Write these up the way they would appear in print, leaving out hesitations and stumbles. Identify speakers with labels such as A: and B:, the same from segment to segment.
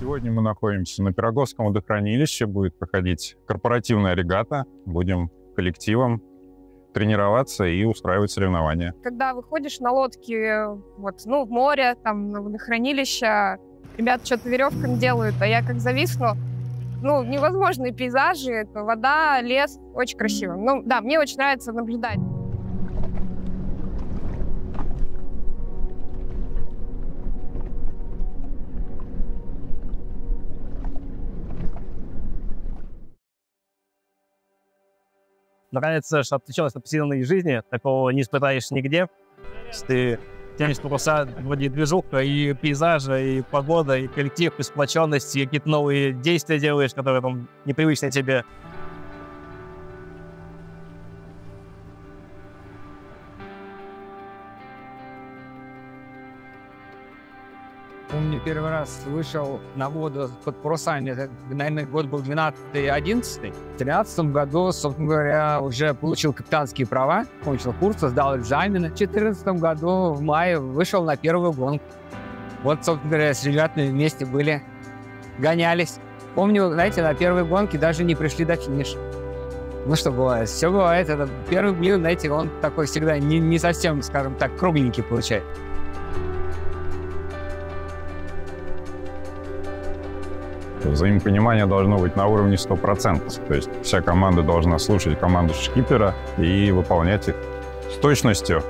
A: Сегодня мы находимся на Пироговском водохранилище. Будет проходить корпоративная регата. Будем коллективом тренироваться и устраивать соревнования.
B: Когда выходишь на лодке в море, там, на водохранилище, ребята что-то веревками делают, а я как зависну. Невозможные пейзажи, это вода, лес, очень красиво. Мне очень нравится наблюдать.
C: Нравится, что отличалось от повседневной жизни, такого не испытаешь нигде. Ты тянешь паруса, вроде движуха, и пейзажа, и погода, и коллектив, и сплоченность, и какие-то новые действия делаешь, которые там непривычны тебе.
D: Помню, первый раз вышел на воду под парусами, это, наверное, год был 12-11. В 13 году, собственно говоря, уже получил капитанские права, кончил курс, сдал экзамены. В 14 году, в мае, вышел на первую гонку. Собственно говоря, с ребятами вместе были, гонялись. Помню, знаете, на первой гонке даже не пришли до финиша. Что бывает? Все бывает. Это первый блин, знаете, он такой всегда не совсем, скажем так, кругленький получается.
A: Взаимопонимание должно быть на уровне 100%. То есть вся команда должна слушать команду шкипера и выполнять их с точностью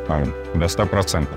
A: до 100%.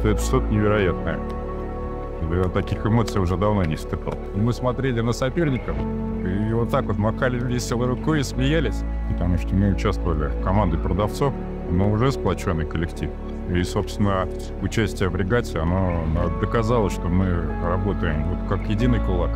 A: Это что-то невероятное. Я таких эмоций уже давно не испытал. Мы смотрели на соперников и вот так вот махали весело рукой и смеялись. Потому что мы участвовали в команде продавцов, но уже сплоченный коллектив. И, собственно, участие в регате, оно доказало, что мы работаем как единый кулак.